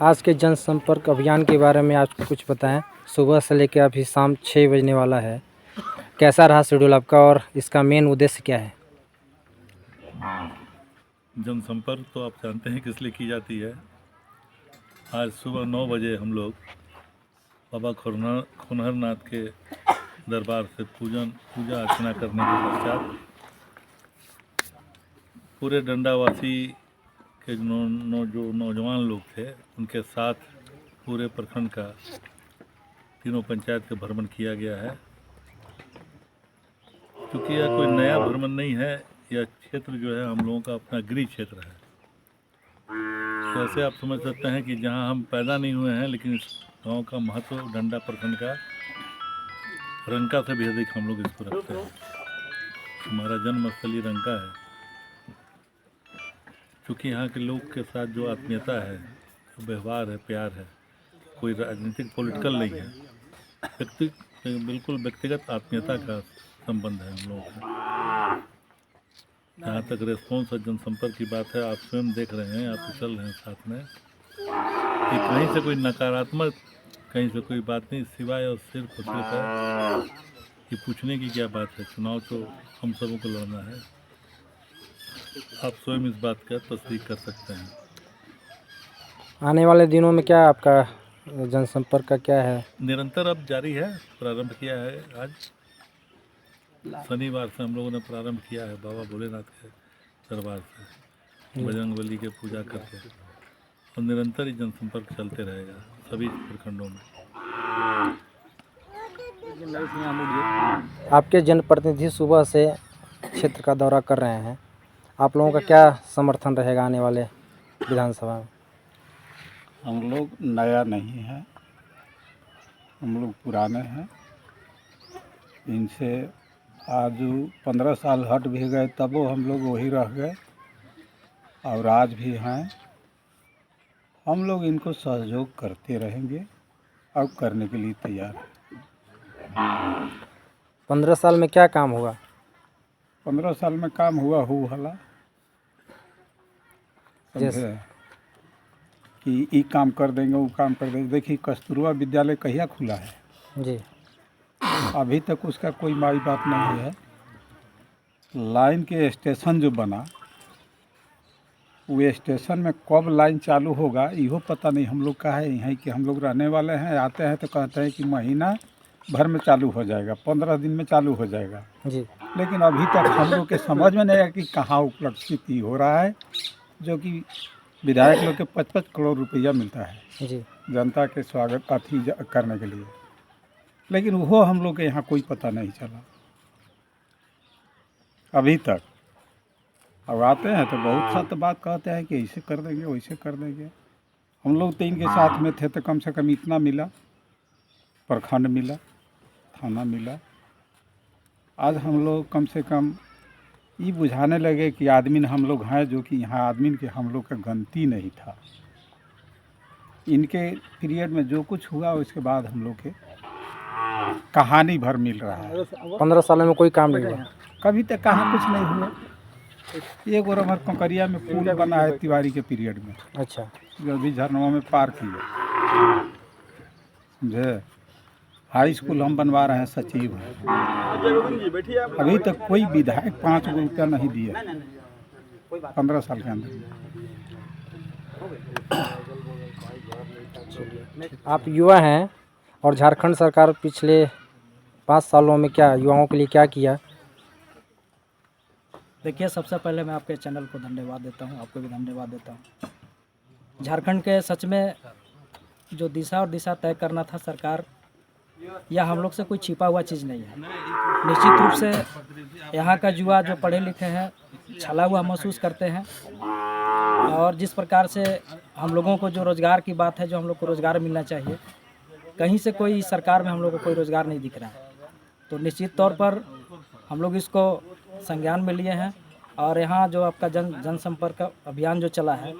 आज के जनसंपर्क अभियान के बारे में आप कुछ बताएं। सुबह से लेकर अभी शाम 6 बजने वाला है, कैसा रहा शेड्यूल आपका और इसका मेन उद्देश्य क्या है? जनसंपर्क तो आप जानते हैं किस लिए की जाती है। आज सुबह 9 बजे हम लोग बाबा खुनहरनाथ के दरबार से पूजा अर्चना करने के पश्चात पूरे डंडावासी के जो नौजवान लोग थे उनके साथ पूरे प्रखंड का तीनों पंचायत का भ्रमण किया गया है। क्योंकि यह कोई नया भ्रमण नहीं है, यह क्षेत्र जो है हम लोगों का अपना गृह क्षेत्र है। जैसे आप समझ सकते हैं कि जहां हम पैदा नहीं हुए हैं, लेकिन इस गांव का महत्व डंडा प्रखंड का रंका से भी अधिक हम लोग इसको रखते हैं। हमारा जन्मस्थल ही रंका है। क्योंकि यहाँ के लोग के साथ जो आत्मीयता है, जो व्यवहार है, प्यार है, कोई राजनीतिक पॉलिटिकल नहीं है, बिल्कुल व्यक्तिगत आत्मीयता का संबंध है हम लोगों का। जहाँ तक रेस्पॉन्स और जनसंपर्क की बात है, आप स्वयं देख रहे हैं, आप चल रहे हैं साथ में, कि कहीं से कोई नकारात्मक, कहीं से कोई बात नहीं, सिवाय और सिर्फ कि पूछने की क्या बात है। चुनाव तो हम सबों को लड़ना है। आप स्वयं इस बात का तस्दीक कर सकते हैं। आने वाले दिनों में क्या आपका जनसंपर्क का क्या है? निरंतर अब जारी है। प्रारंभ किया है आज शनिवार से हम लोगों ने प्रारंभ किया है बाबा भोलेनाथ के दरबार से बजरंगबली के पूजा करके, और निरंतर ही जनसंपर्क चलते रहेगा सभी प्रखंडों में। आपके जनप्रतिनिधि सुबह से क्षेत्र का दौरा कर रहे हैं, आप लोगों का क्या समर्थन रहेगा आने वाले विधानसभा में? हम लोग नया नहीं है, हम लोग पुराने हैं। इनसे आज 15 साल हट भी गए, तब वो हम लोग वही रह गए और आज भी हैं। हम लोग इनको सहयोग करते रहेंगे और करने के लिए तैयार हैं। 15 साल में क्या काम हुआ? 15 साल में काम हुआ हला जैसे कि ये काम कर देंगे, वो काम कर देंगे। देखिए कस्तूरबा विद्यालय कहिया खुला है जी, अभी तक उसका कोई माई बाप नहीं है। लाइन के स्टेशन जो बना, वो स्टेशन में कब लाइन चालू होगा इहो पता नहीं। हम लोग का है यहीं कि हम लोग रहने वाले हैं, आते हैं तो कहते हैं कि महीना भर में चालू हो जाएगा, 15 दिन में चालू हो जाएगा जी। लेकिन अभी तक हम लोग के समझ में नहीं आया कि कहाँ उपलब्धि हो रहा है। जो कि विधायक लोग के 55 करोड़ रुपया मिलता है जी, जनता के स्वागत करने के लिए, लेकिन वो हम लोग के यहाँ कोई पता नहीं चला अभी तक। अब आते हैं तो बहुत सा तो बात कहते हैं कि ऐसे कर देंगे, वैसे कर देंगे। हम लोग तो इनके साथ में थे तो कम से कम इतना मिला, प्रखंड मिला, थाना मिला। आज हम लोग कम से कम ये बुझाने लगे कि आदमी हम लोग हैं, जो कि यहाँ आदमी के हम लोग का गलती नहीं था। इनके पीरियड में जो कुछ हुआ उसके बाद हम लोग के कहानी भर मिल रहा है। 15 सालों में कोई काम नहीं हुआ? कभी तक कहाँ कुछ नहीं हुआ। एक और हमारे कंकरिया में पुल बना है तिवारी के पीरियड में, अच्छा, जो अभी झरनवा में पार किया, समझे। हाई स्कूल हम बनवा रहे हैं, सचिव हैं। अभी तक कोई विधायक 5 रुपया नहीं दिया 15 साल के अंदर। आप युवा हैं और झारखंड सरकार पिछले 5 सालों में क्या युवाओं के लिए क्या किया? देखिए, सबसे पहले मैं आपके चैनल को धन्यवाद देता हूं, आपको भी धन्यवाद देता हूं। झारखंड के सच में जो दिशा और दिशा तय करना था सरकार, यह हम लोग से कोई छिपा हुआ चीज़ नहीं है। निश्चित रूप से यहाँ का युवा जो पढ़े लिखे हैं छला हुआ महसूस करते हैं, और जिस प्रकार से हम लोगों को जो रोज़गार की बात है, जो हम लोग को रोज़गार मिलना चाहिए, कहीं से कोई सरकार में हम लोग को कोई रोज़गार नहीं दिख रहा है। तो निश्चित तौर पर हम लोग इसको संज्ञान में लिए हैं। और यहाँ जो आपका जनसंपर्क अभियान जो चला है,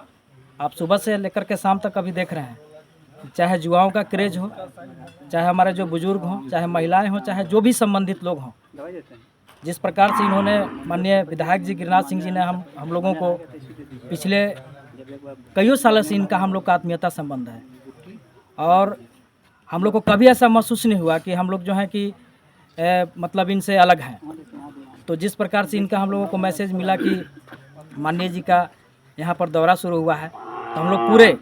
आप सुबह से लेकर के शाम तक अभी देख रहे हैं, चाहे युवाओं का क्रेज हो, चाहे हमारे जो बुजुर्ग हों, चाहे महिलाएं हों, चाहे जो भी संबंधित लोग हों, जिस प्रकार से इन्होंने माननीय विधायक जी गिरिराज सिंह जी ने हम लोगों को पिछले कईयों सालों से इनका हम लोग का आत्मीयता संबंध है और हम लोग को कभी ऐसा महसूस नहीं हुआ कि हम लोग जो है कि मतलब इनसे अलग हैं। तो जिस प्रकार से इनका हम लोगों को मैसेज मिला कि माननीय जी का यहाँ पर दौरा शुरू हुआ है, तो हम लोग पूरे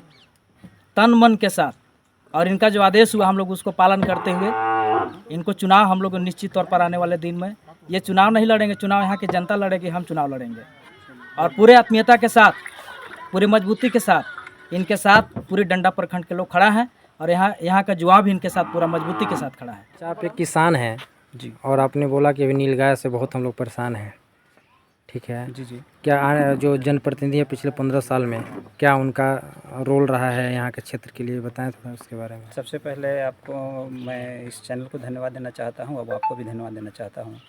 तन मन के साथ और इनका जो आदेश हुआ हम लोग उसको पालन करते हुए इनको चुनाव हम लोग निश्चित तौर पर आने वाले दिन में ये चुनाव नहीं लड़ेंगे, चुनाव यहाँ की जनता लड़ेगी, हम चुनाव लड़ेंगे और पूरे आत्मीयता के साथ, पूरी मजबूती के साथ इनके साथ पूरी डंडा प्रखंड के लोग खड़ा हैं और यहाँ का जुआ भी इनके साथ पूरा मजबूती के साथ खड़ा है। अच्छा, आप एक किसान हैं जी और आपने बोला कि अभी नीलगाय से बहुत हम लोग परेशान हैं, ठीक है जी जी। क्या जो जनप्रतिनिधि है पिछले 15 साल में क्या उनका रोल रहा है यहाँ के क्षेत्र के लिए, बताएं थोड़ा उसके बारे में। सबसे पहले आपको मैं इस चैनल को धन्यवाद देना चाहता हूँ, अब आपको भी धन्यवाद देना चाहता हूँ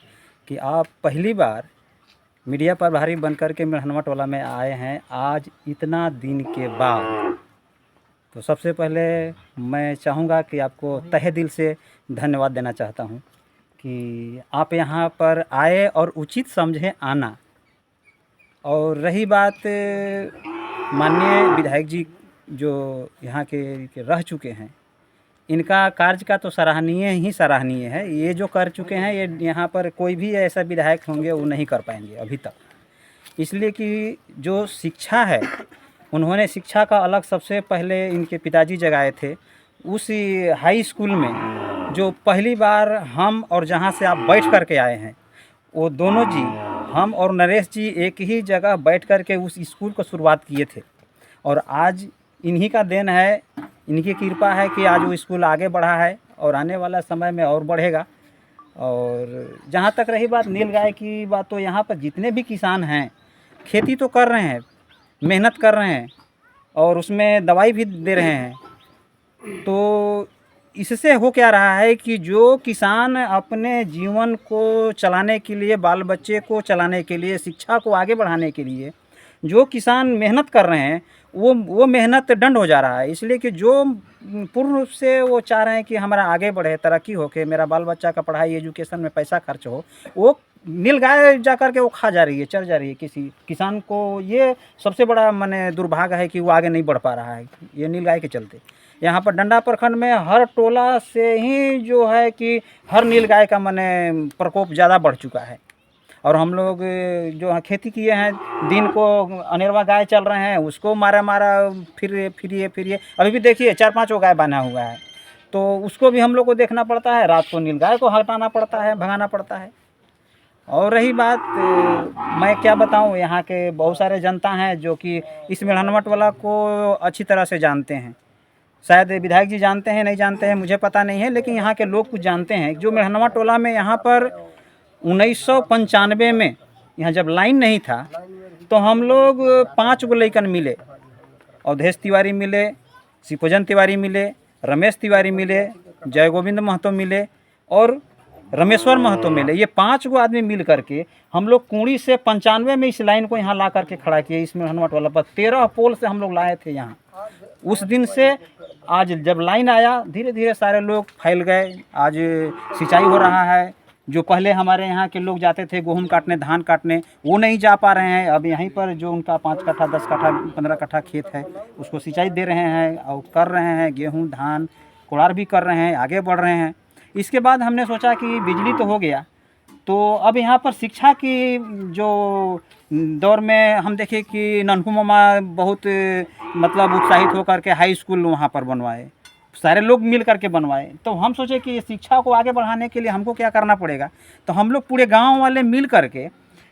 कि आप पहली बार मीडिया प्रभारी बनकर के मेहनवा टोला में आए हैं आज इतना दिन के बाद। तो सबसे पहले मैं चाहूँगा कि आपको तहे दिल से धन्यवाद देना चाहता हूँ कि आप यहाँ पर आए और उचित समझे आना। और रही बात माननीय विधायक जी जो यहाँ के रह चुके हैं, इनका कार्य का तो सराहनीय है। ये जो कर चुके हैं ये यहाँ पर कोई भी ऐसा विधायक होंगे वो नहीं कर पाएंगे अभी तक, इसलिए कि जो शिक्षा है उन्होंने शिक्षा का अलग सबसे पहले इनके पिताजी जगाए थे। उस हाई स्कूल में जो पहली बार हम और जहाँ से आप बैठ कर के आए हैं वो दोनों जी, हम और नरेश जी एक ही जगह बैठ कर के उस स्कूल को शुरुआत किए थे और आज इन्हीं का देन है, इनकी कृपा है कि आज वो स्कूल आगे बढ़ा है और आने वाला समय में और बढ़ेगा। और जहाँ तक रही बात नीलगाय की बात, तो यहाँ पर जितने भी किसान हैं खेती तो कर रहे हैं, मेहनत कर रहे हैं और उसमें दवाई भी दे रहे हैं। तो इससे हो क्या रहा है कि जो किसान अपने जीवन को चलाने के लिए, बाल बच्चे को चलाने के लिए, शिक्षा को आगे बढ़ाने के लिए जो किसान मेहनत कर रहे हैं वो मेहनत दंड हो जा रहा है। इसलिए कि जो पूर्ण रूप से वो चाह रहे हैं कि हमारा आगे बढ़े, तरक्की हो के मेरा बाल बच्चा का पढ़ाई एजुकेशन में पैसा खर्च हो, वो नीलगाय जा कर के वो खा जा रही है, चर जा रही है। किसी किसान को ये सबसे बड़ा माने दुर्भाग्य है कि वो आगे नहीं बढ़ पा रहा है ये नीलगाय के चलते। यहाँ पर डंडा प्रखंड में हर टोला से ही जो है कि हर नीलगाय का माने प्रकोप ज़्यादा बढ़ चुका है। और हम लोग जो खेती किए हैं, दिन को अनेरवा गाय चल रहे हैं, उसको मारा फिरिए अभी भी देखिए 4-5 गाय बना हुआ है, तो उसको भी हम लोग को देखना पड़ता है। रात को नीलगाय को हटाना पड़ता है, भगाना पड़ता है। और रही बात, मैं क्या बताऊं, यहाँ के बहुत सारे जनता हैं जो कि इस मेहनवा टोला को अच्छी तरह से जानते हैं। शायद विधायक जी जानते हैं, नहीं जानते हैं मुझे पता नहीं है, लेकिन यहाँ के लोग कुछ जानते हैं। जो मेहनवा टोला में यहाँ पर 1995 में यहाँ जब लाइन नहीं था तो हम लोग 5 गो लइकन मिले, अवधेश तिवारी मिले, शिवभोजन तिवारी मिले, रमेश तिवारी मिले, जय गोविंद महतो मिले और रमेश्वर महतो मिले। ये 5 गो आदमी मिल करके हम लोग कुंडी से 95 में इस लाइन को यहाँ ला करके खड़ा किए। इसमें मेहनवा टोला पर 13 पोल से हम लोग लाए थे यहाँ। उस दिन से आज जब लाइन आया, धीरे धीरे सारे लोग फैल गए। आज सिंचाई हो रहा है। जो पहले हमारे यहाँ के लोग जाते थे गेहूँ काटने, धान काटने, वो नहीं जा पा रहे हैं। अब यहीं पर जो उनका 5 कट्ठा, 10 कट्ठा, 15 कट्ठा खेत है उसको सिंचाई दे रहे हैं और कर रहे हैं। गेहूँ, धान, कोड़ार भी कर रहे हैं, आगे बढ़ रहे हैं। इसके बाद हमने सोचा कि बिजली तो हो गया, तो अब यहाँ पर शिक्षा की जो दौर में हम देखे कि ननकू मामा बहुत मतलब उत्साहित होकर के हाई स्कूल वहाँ पर बनवाए, सारे लोग मिल करके बनवाए। तो हम सोचे कि ये शिक्षा को आगे बढ़ाने के लिए हमको क्या करना पड़ेगा। तो हम लोग पूरे गांव वाले मिल करके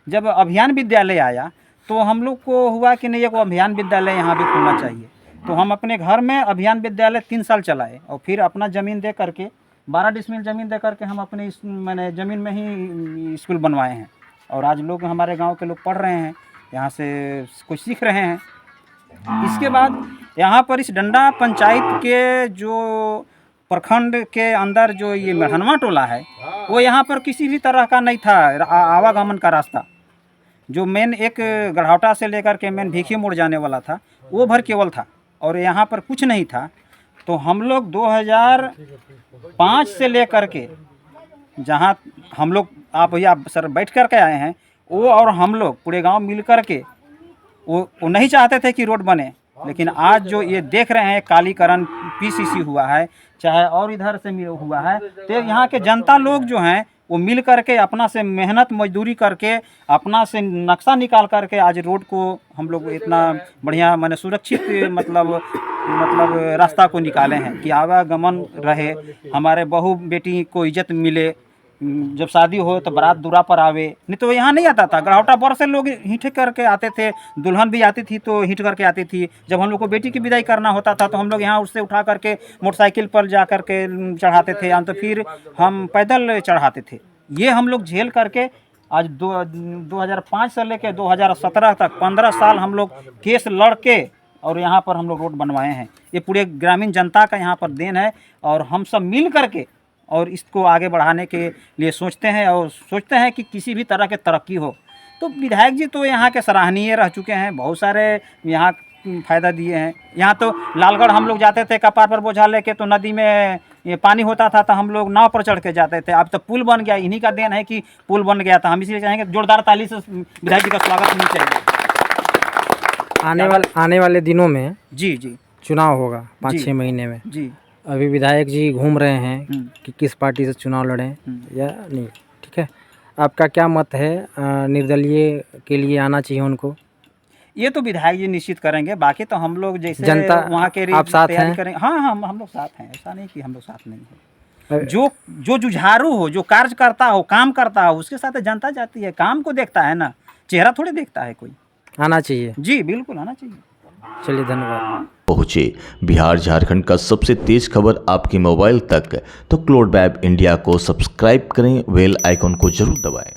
जब अभियान विद्यालय आया तो हम लोग को हुआ कि नहीं, एक अभियान विद्यालय यहाँ भी खोलना चाहिए। तो हम अपने घर में अभियान विद्यालय 3 साल चलाए और फिर अपना ज़मीन दे करके 12 डिसमिल ज़मीन दे करके हम अपने मैंने ज़मीन में ही स्कूल बनवाए हैं। और आज लोग, हमारे गाँव के लोग पढ़ रहे हैं, यहाँ से कुछ सीख रहे हैं। इसके बाद यहाँ पर इस डंडा पंचायत के जो प्रखंड के अंदर जो ये मेहनवा टोला है वो यहाँ पर किसी भी तरह का नहीं था आवागमन का रास्ता। जो मेन एक गढ़ौटा से लेकर के मेन भिखी मोड़ जाने वाला था वो भर केवल था और यहाँ पर कुछ नहीं था। तो हम लोग 2005 से लेकर के जहाँ हम लोग, आप भैया सर बैठ कर के आए हैं, वो और हम लोग पूरे गांव मिल कर के वो नहीं चाहते थे कि रोड बने, लेकिन आज जो ये देख रहे हैं कालीकरण पीसीसी हुआ है, चाहे और इधर से हुआ है, तो यहाँ के जनता लोग जो हैं वो मिल करके अपना से मेहनत मजदूरी करके अपना से नक्शा निकाल करके आज रोड को हम लोग इतना बढ़िया माने सुरक्षित मतलब रास्ता को निकाले हैं कि आवागमन रहे, हमारे बहू बेटी को इज्जत मिले, जब शादी हो तो बारात दूरा पर आवे, नहीं तो यहाँ नहीं आता था। गढ़ौटा बर से लोग हिट करके आते थे, दुल्हन भी आती थी तो हिट करके आती थी। जब हम लोग को बेटी की विदाई करना होता था तो हम लोग यहाँ उससे उठा करके मोटरसाइकिल पर जा करके चढ़ाते थे, या तो फिर हम पैदल चढ़ाते थे। ये हम लोग झेल करके आज 2005 से लेकर 2017 तक 15 साल हम लोग केस लड़ के और यहाँ पर हम लोग रोड बनवाए हैं। ये पूरे ग्रामीण जनता का यहाँ पर देन है, और हम सब मिल करके और इसको आगे बढ़ाने के लिए सोचते हैं, और सोचते हैं कि किसी भी तरह की तरक्की हो। तो विधायक जी तो यहाँ के सराहनीय रह चुके हैं, बहुत सारे यहाँ फ़ायदा दिए हैं। यहाँ तो लालगढ़ हम लोग जाते थे कपार पर बोझा लेके, तो नदी में ये पानी होता था तो हम लोग नाव पर चढ़ के जाते थे। अब तो पुल बन गया, इन्हीं का देन है कि पुल बन गया था। हम इसलिए चाहेंगे जोरदार ताली से विधायक जी का स्वागत होना चाहिए। आने वाले दिनों में जी चुनाव होगा जी। 5-6 महीने में। जी अभी विधायक जी घूम रहे हैं कि किस पार्टी से चुनाव लड़ें या नहीं, ठीक है। आपका क्या मत है, निर्दलीय के लिए आना चाहिए उनको? ये तो विधायक जी निश्चित करेंगे, बाकी तो हम लोग जैसे जनता वहाँ के आप साथ तैयारी हैं? करेंगे। हाँ हम लोग साथ हैं, ऐसा नहीं कि हम लोग साथ नहीं हैं। जो जुझारू हो, जो कार्य करता हो, काम करता हो, उसके साथ जनता जाती है, काम को देखता है ना, चेहरा थोड़े देखता है कोई। आना चाहिए। जी बिल्कुल आना चाहिए। चलिए धन्यवाद। पहुँचे बिहार झारखंड का सबसे तेज खबर आपके मोबाइल तक, तो क्लोड वेब इंडिया को सब्सक्राइब करें, बेल आइकन को जरूर दबाएं।